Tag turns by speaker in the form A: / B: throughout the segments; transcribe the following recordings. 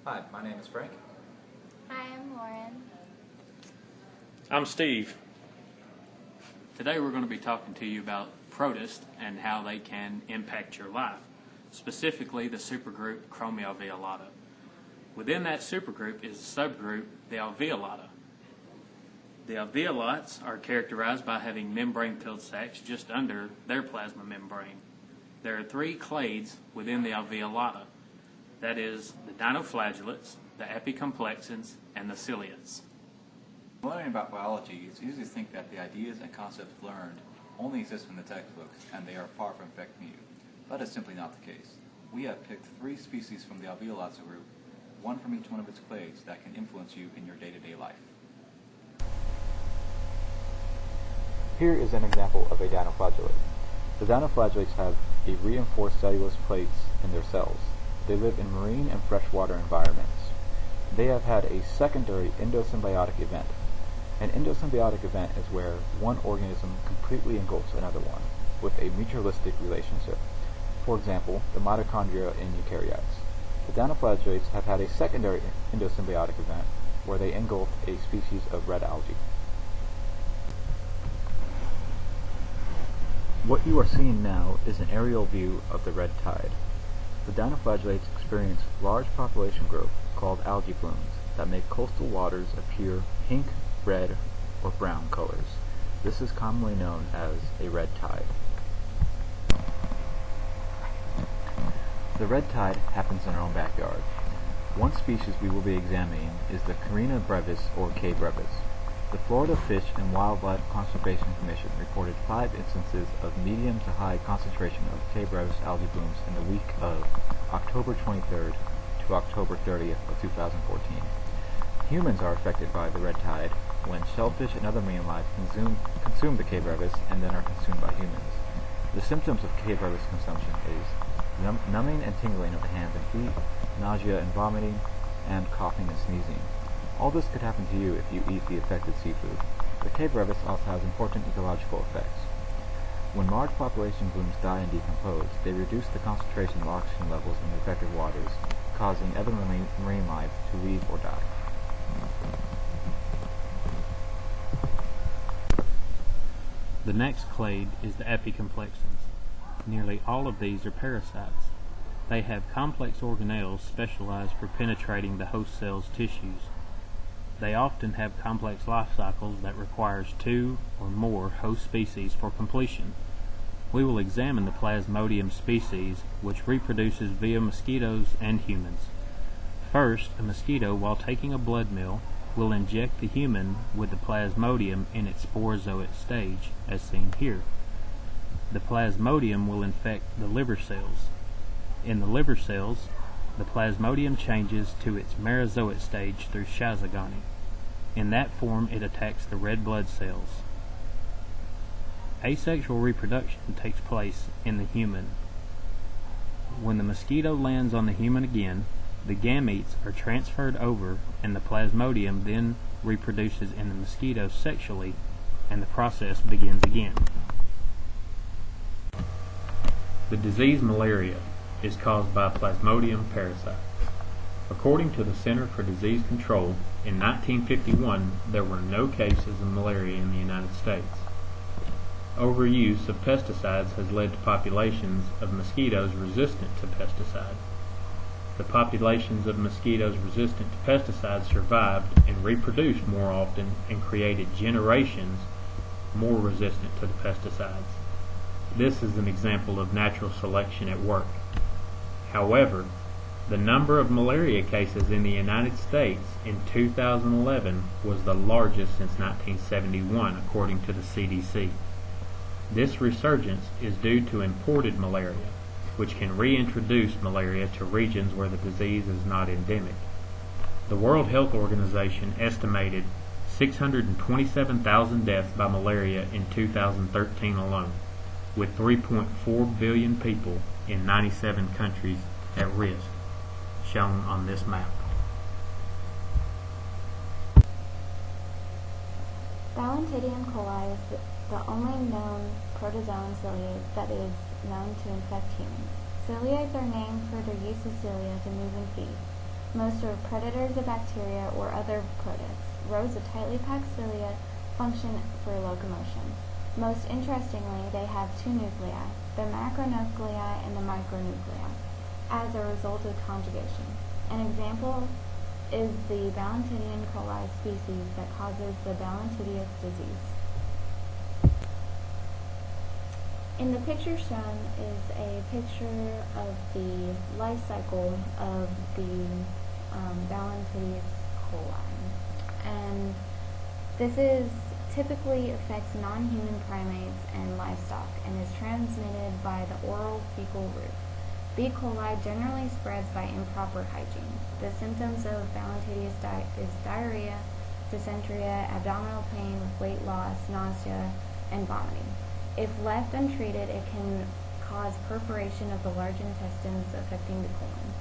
A: Hi, my name is Frank.
B: Hi, I'm Lauren.
C: I'm Steve. Today we're going to be talking to you about protists and how they can impact your life, specifically the supergroup Chromoalveolata. Within that supergroup is a subgroup, the alveolata. The alveolates are characterized by having membrane-filled sacs just under their plasma membrane. There are three clades within the alveolata. That is the dinoflagellates, the epicomplexans, and the ciliates.
A: When learning about biology, it's easy to think that the ideas and concepts learned only exist in the textbooks and they are far from affecting you. That is simply not the case. We have picked three species from the alveolata group, one from each one of its clades, that can influence you in your day-to-day life.
D: Here is an example of a dinoflagellate. The dinoflagellates have a reinforced cellulose plates in their cells. They live in marine and freshwater environments. They have had a secondary endosymbiotic event. An endosymbiotic event is where one organism completely engulfs another one with a mutualistic relationship. For example, the mitochondria in eukaryotes. The dinoflagellates have had a secondary endosymbiotic event where they engulfed a species of red algae. What you are seeing now is an aerial view of the red tide. The dinoflagellates experience large population growth called algae blooms that make coastal waters appear pink, red, or brown colors. This is commonly known as a red tide. The red tide happens in our own backyard. One species we will be examining is the Carina brevis, or K. brevis. The Florida Fish and Wildlife Conservation Commission reported 5 instances of medium to high concentration of K. brevis algae blooms in the week of October 23rd to October 30th of 2014. Humans are affected by the red tide when shellfish and other marine life consume the K. brevis and then are consumed by humans. The symptoms of K. brevis consumption is numbing and tingling of the hands and feet, nausea and vomiting, and coughing and sneezing. All this could happen to you if you eat the affected seafood. The K. brevis also has important ecological effects. When large population blooms die and decompose, they reduce the concentration of oxygen levels in the affected waters, causing other marine life to leave or die.
C: The next clade is the epicomplexans. Nearly all of these are parasites. They have complex organelles specialized for penetrating the host cell's tissues. They often have complex life cycles that requires 2 or more host species for completion. We will examine the Plasmodium species, which reproduces via mosquitoes and humans. First, a mosquito, while taking a blood meal, will inject the human with the Plasmodium in its sporozoite stage, as seen here. The Plasmodium will infect the liver cells. In the liver cells, the Plasmodium changes to its merozoite stage through schizogony. In that form, it attacks the red blood cells. Asexual reproduction takes place in the human. When the mosquito lands on the human again, the gametes are transferred over and the Plasmodium then reproduces in the mosquito sexually, and the process begins again. The disease malaria is caused by Plasmodium parasites. According to the Center for Disease Control, in 1951 there were no cases of malaria in the United States. Overuse of pesticides has led to populations of mosquitoes resistant to pesticides. The populations of mosquitoes resistant to pesticides survived and reproduced more often and created generations more resistant to the pesticides. This is an example of natural selection at work. However, the number of malaria cases in the United States in 2011 was the largest since 1971, according to the CDC. This resurgence is due to imported malaria, which can reintroduce malaria to regions where the disease is not endemic. The World Health Organization estimated 627,000 deaths by malaria in 2013 alone, with 3.4 billion people in 97 countries at risk, shown on this map.
B: Ballontidium coli is the only known protozoan ciliate that is known to infect humans. Ciliates are named for their use of cilia to move and feed. Most are predators of bacteria or other protists. Rows of tightly packed cilia function for locomotion. Most interestingly, they have two nuclei, the macronuclei and the micronuclei, as a result of conjugation. An example is the Ballantidium coli species that causes the Ballantidius disease. In the picture shown is a picture of the life cycle of the Ballantidius coli. And this typically affects non-human primates and livestock and is transmitted by the oral fecal route. B. coli generally spreads by improper hygiene. The symptoms of Ballantidius is diarrhea, dysentery, abdominal pain, weight loss, nausea, and vomiting. If left untreated, it can cause perforation of the large intestines affecting the colon.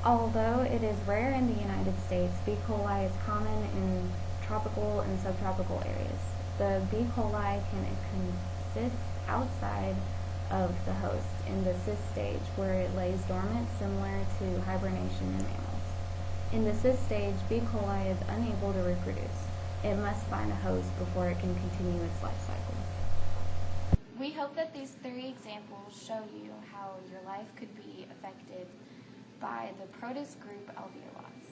B: Although it is rare in the United States, B. coli is common in tropical and subtropical areas. The B. coli can consist outside of the host in the cyst stage, where it lays dormant, similar to hibernation in mammals. In the cyst stage, B. coli is unable to reproduce. It must find a host before it can continue its life cycle.
E: We hope that these 3 examples show you how your life could be affected by the protist group alveolus.